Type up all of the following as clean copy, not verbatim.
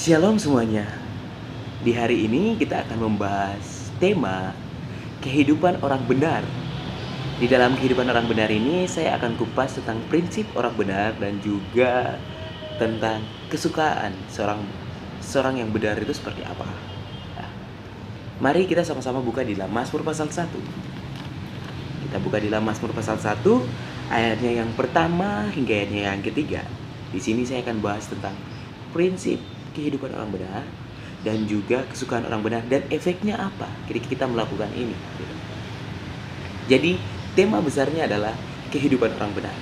Shalom semuanya. Di hari ini kita akan membahas tema kehidupan orang benar. Di dalam kehidupan orang benar ini saya akan kupas tentang prinsip orang benar dan juga tentang kesukaan seorang yang benar itu seperti apa. Nah, mari kita sama-sama buka di dalam Mazmur pasal 1. Kita buka di dalam Mazmur pasal 1 ayatnya yang pertama hingga ayatnya yang ketiga. Di sini saya akan bahas tentang prinsip kehidupan orang benar dan juga kesukaan orang benar dan efeknya apa ketika kita melakukan ini. Jadi tema besarnya adalah kehidupan orang benar.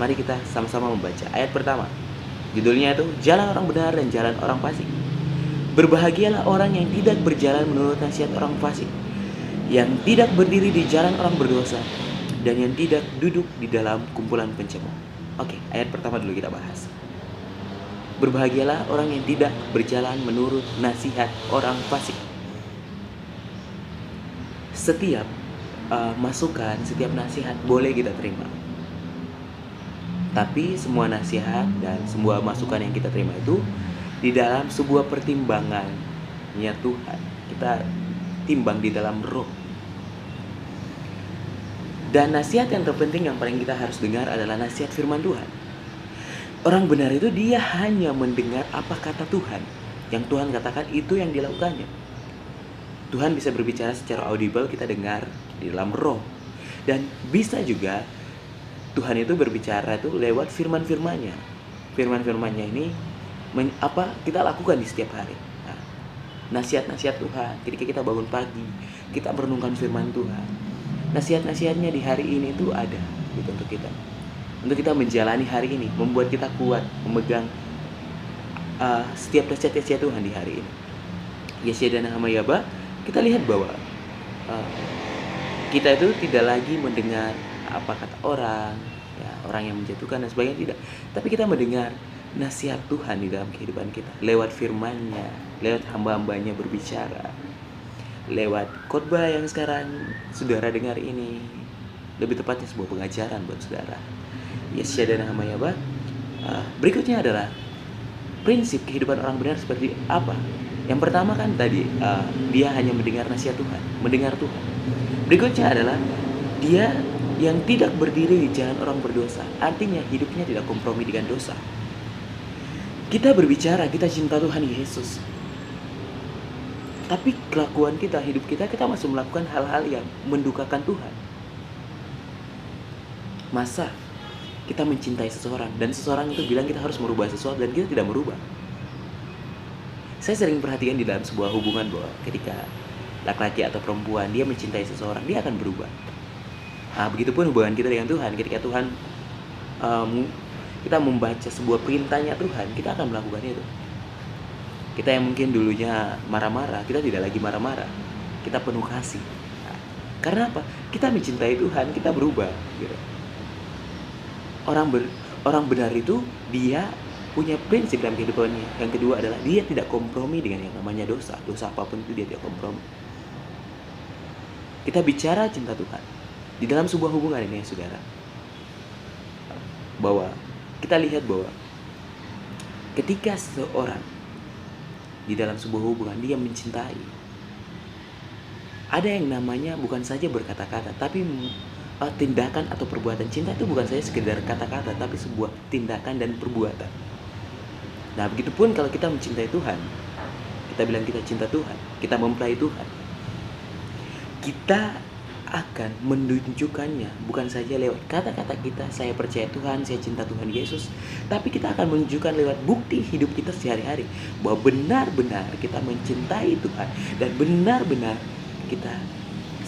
Mari kita sama-sama membaca ayat pertama. Judulnya itu jalan orang benar dan jalan orang fasik. Berbahagialah orang yang tidak berjalan menurut nasihat orang fasik, yang tidak berdiri di jalan orang berdosa, dan yang tidak duduk di dalam kumpulan pencemooh. Oke, ayat pertama dulu kita bahas. Berbahagialah orang yang tidak berjalan menurut nasihat orang fasik. Setiap masukan, setiap nasihat boleh kita terima. Tapi semua nasihat dan semua masukan yang kita terima itu di dalam sebuah pertimbangannya Tuhan. Kita timbang di dalam roh. Dan nasihat yang terpenting yang paling kita harus dengar adalah nasihat firman Tuhan. Orang benar itu dia hanya mendengar apa kata Tuhan. Yang Tuhan katakan itu yang dilakukannya. Tuhan bisa berbicara secara audible, kita dengar di dalam roh. Dan bisa juga Tuhan itu berbicara itu lewat firman-firmannya. Firman-firmannya ini apa kita lakukan di setiap hari. Nah, nasihat-nasihat Tuhan ketika kita bangun pagi, kita merenungkan firman Tuhan. Nasihat-nasihatnya di hari ini itu ada gitu untuk kita. Untuk kita menjalani hari ini, membuat kita kuat, memegang setiap nasihat-nasihat Tuhan di hari ini. Yesaya dan Hamayaba, kita lihat bahwa kita itu tidak lagi mendengar apa kata orang, ya, orang yang menjatuhkan dan sebagainya, tidak. Tapi kita mendengar nasihat Tuhan di dalam kehidupan kita, lewat firman-Nya, lewat hamba-hambanya berbicara, lewat khotbah yang sekarang saudara dengar ini, lebih tepatnya sebuah pengajaran buat saudara. Yesaya dan Hamayaba. Berikutnya adalah prinsip kehidupan orang benar seperti apa. Yang pertama kan tadi dia hanya mendengar nasihat Tuhan, mendengar Tuhan. Berikutnya adalah dia yang tidak berdiri di jalan orang berdosa. Artinya hidupnya tidak kompromi dengan dosa. Kita berbicara, kita cinta Tuhan Yesus, tapi kelakuan kita, hidup kita masih melakukan hal-hal yang mendukakan Tuhan. Masa kita mencintai seseorang dan seseorang itu bilang kita harus merubah sesuatu dan kita tidak merubah. Saya sering perhatikan di dalam sebuah hubungan bahwa ketika laki-laki atau perempuan dia mencintai seseorang, dia akan berubah. Begitupun hubungan kita dengan Tuhan. Ketika Tuhan kita membaca sebuah perintahnya Tuhan, kita akan melakukan itu. Kita yang mungkin dulunya marah-marah, kita tidak lagi marah-marah. Kita penuh kasih. Karena apa? Kita mencintai Tuhan, kita berubah gitu. Orang benar itu dia punya prinsip dalam kehidupannya. Yang kedua adalah dia tidak kompromi dengan yang namanya dosa. Dosa apapun itu dia tidak kompromi. Kita bicara cinta Tuhan di dalam sebuah hubungan ini, saudara. Bahwa kita lihat bahwa ketika seseorang di dalam sebuah hubungan dia mencintai, ada yang namanya bukan saja berkata-kata, tapi tindakan atau perbuatan. Cinta itu bukan saja sekedar kata-kata, tapi sebuah tindakan dan perbuatan. Nah, begitupun kalau kita mencintai Tuhan, kita bilang kita cinta Tuhan, kita mempelai Tuhan, kita akan menunjukkannya bukan saja lewat kata-kata kita, saya percaya Tuhan, saya cinta Tuhan Yesus, tapi kita akan menunjukkan lewat bukti hidup kita sehari-hari bahwa benar-benar kita mencintai Tuhan dan benar-benar kita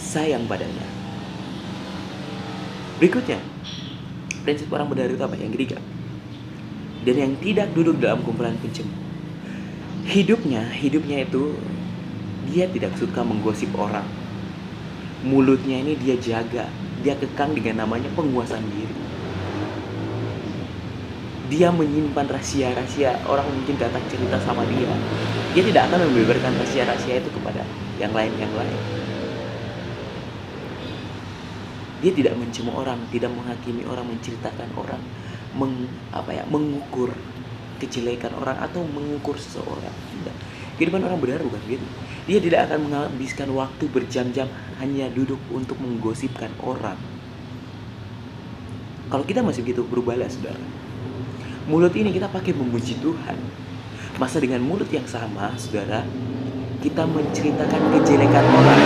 sayang padanya. Berikutnya, prinsip orang benar itu apa? Yang ketiga, dan yang tidak duduk dalam kumpulan pencemooh. Hidupnya itu dia tidak suka menggosip orang. Mulutnya ini dia jaga, dia kekang dengan namanya penguasaan diri. Dia menyimpan rahasia-rahasia, orang mungkin datang cerita sama dia, dia tidak akan membeberkan rahasia-rahasia itu kepada yang lain. Dia tidak mencemooh orang, tidak menghakimi orang, menceritakan orang, mengukur kejelekan orang atau mengukur seseorang. Tidak. Kehidupan orang benar bukan begitu. Dia tidak akan menghabiskan waktu berjam-jam hanya duduk untuk menggosipkan orang. Kalau kita masih begitu, berubahlah saudara. Mulut ini kita pakai memuji Tuhan. Masa dengan mulut yang sama, saudara, kita menceritakan kejelekan orang.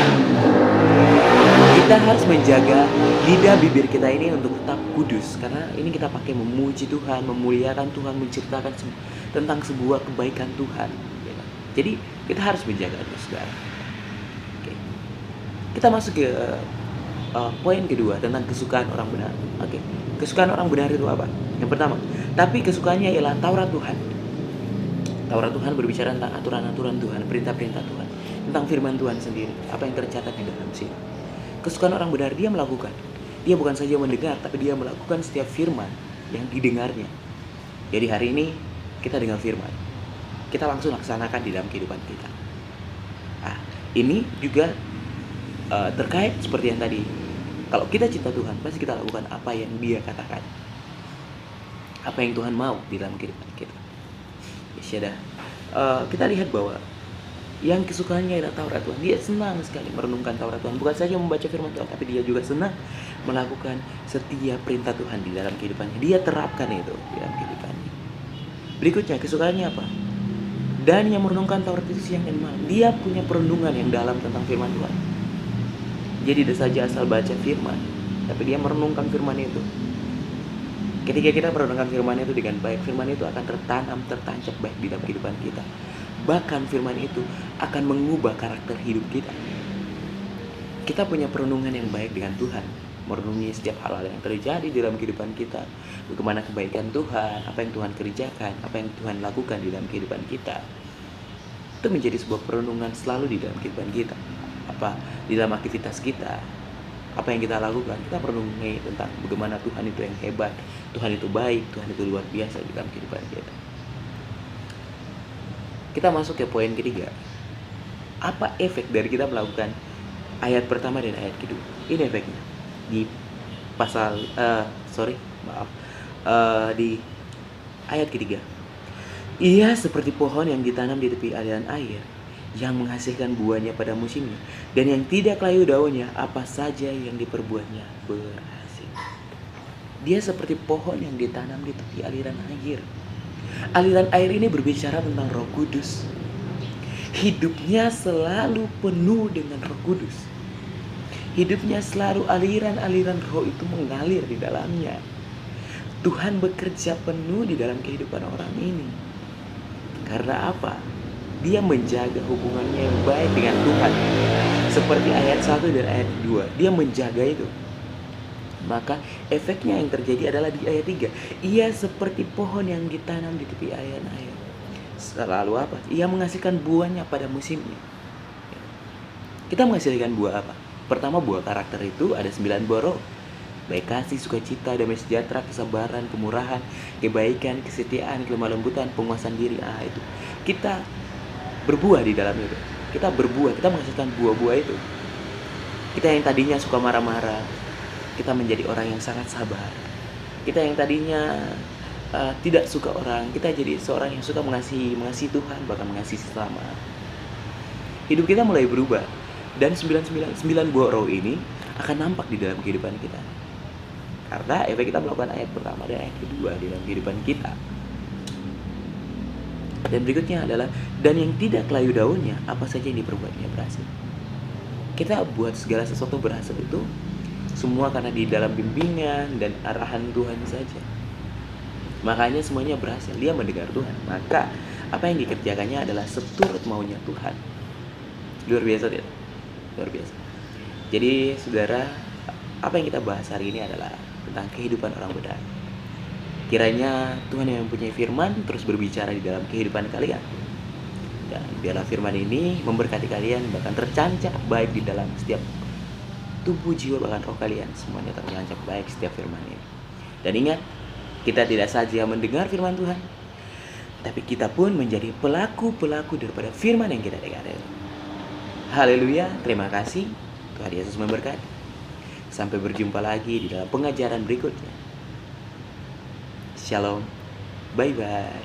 Kita harus menjaga lidah bibir kita ini untuk tetap kudus, karena ini kita pakai memuji Tuhan, memuliakan Tuhan, menceritakan tentang sebuah kebaikan Tuhan. Jadi kita harus menjaga itu, saudara. Oke. Kita masuk ke poin kedua tentang kesukaan orang benar. Oke. Kesukaan orang benar itu apa? Yang pertama, tapi kesukaannya ialah Taurat Tuhan. Taurat Tuhan berbicara tentang aturan-aturan Tuhan, perintah-perintah Tuhan, tentang firman Tuhan sendiri, apa yang tercatat di dalam sini. Kesukaan orang benar, dia melakukan. Dia bukan saja mendengar, tapi dia melakukan setiap firman yang didengarnya. Jadi hari ini kita dengar firman, kita langsung laksanakan di dalam kehidupan kita. Ini juga terkait seperti yang tadi. Kalau kita cinta Tuhan, pasti kita lakukan apa yang Dia katakan, apa yang Tuhan mau di dalam kehidupan kita. Ya, kita lihat bahwa yang kesukaannya adalah Taurat Tuhan. Dia senang sekali merenungkan Taurat Tuhan. Bukan saja membaca firman Tuhan, tapi dia juga senang melakukan setiap perintah Tuhan di dalam kehidupannya. Dia terapkan itu di dalam kehidupannya. Berikutnya, kesukaannya apa? Dan yang merenungkan Taurat itu siang dan malam. Dia punya perenungan yang dalam tentang firman Tuhan. Jadi tidak saja asal baca firman, tapi dia merenungkan firman itu. Ketika kita merenungkan firman itu dengan baik, firman itu akan tertanam, tertancap baik di dalam kehidupan kita. Bahkan firman itu akan mengubah karakter hidup kita. Kita punya perenungan yang baik dengan Tuhan, merenungi setiap hal-hal yang terjadi di dalam kehidupan kita, bagaimana kebaikan Tuhan, apa yang Tuhan kerjakan, apa yang Tuhan lakukan di dalam kehidupan kita. Itu menjadi sebuah perenungan selalu di dalam kehidupan kita. Di dalam aktivitas kita, apa yang kita lakukan, kita merenungi tentang bagaimana Tuhan itu yang hebat, Tuhan itu baik, Tuhan itu luar biasa di dalam kehidupan kita. Kita masuk ke poin ketiga. Apa efek dari kita melakukan ayat pertama dan ayat kedua? Ini efeknya di di ayat ketiga. Ia seperti pohon yang ditanam di tepi aliran air, yang menghasilkan buahnya pada musimnya, dan yang tidak layu daunnya, apa saja yang diperbuatnya berhasil. Dia seperti pohon yang ditanam di tepi aliran air. Aliran air ini berbicara tentang Roh Kudus. Hidupnya selalu penuh dengan Roh Kudus. Hidupnya selalu aliran-aliran roh itu mengalir di dalamnya. Tuhan bekerja penuh di dalam kehidupan orang ini. Karena apa? Dia menjaga hubungannya yang baik dengan Tuhan. Seperti ayat 1 dan ayat 2. Dia menjaga itu. Maka efeknya yang terjadi adalah di ayat 3. Ia seperti pohon yang ditanam di tepi aliran air. Selalu apa? Ia menghasilkan buahnya pada musimnya. Kita menghasilkan buah apa? Pertama, buah karakter itu ada 9 buah roh. Baik kasih, sukacita, damai sejahtera, kesabaran, kemurahan, kebaikan, kesetiaan, kelemah lembutan, penguasaan diri. Itu. Kita berbuah di dalam itu. Kita berbuah, kita menghasilkan buah-buah itu. Kita yang tadinya suka marah-marah, kita menjadi orang yang sangat sabar. Kita yang tadinya tidak suka orang, kita jadi seorang yang suka mengasihi Tuhan, bahkan mengasihi sesama. Hidup kita mulai berubah, dan 9 buah roh ini akan nampak di dalam kehidupan kita. Karena efek kita melakukan ayat pertama dan ayat kedua di dalam kehidupan kita. Dan berikutnya adalah, dan yang tidak layu daunnya, apa saja yang diperbuatnya berhasil. Kita buat segala sesuatu berhasil itu semua karena di dalam bimbingan dan arahan Tuhan saja. Makanya semuanya berhasil. Dia mendengar Tuhan. Maka apa yang dikerjakannya adalah seturut maunya Tuhan. Luar biasa tidak? Luar biasa. Jadi saudara, apa yang kita bahas hari ini adalah tentang kehidupan orang benar. Kiranya Tuhan yang mempunyai firman terus berbicara di dalam kehidupan kalian. Dan biarlah firman ini memberkati kalian, bahkan tercancap baik di dalam setiap tubuh, jiwa, bahkan roh kalian. Semuanya tercancap baik setiap firman ini. Dan ingat, kita tidak saja mendengar firman Tuhan, tapi kita pun menjadi pelaku-pelaku daripada firman yang kita dengar. Haleluya, terima kasih. Tuhan Yesus memberkati. Sampai berjumpa lagi di dalam pengajaran berikutnya. Shalom, bye-bye.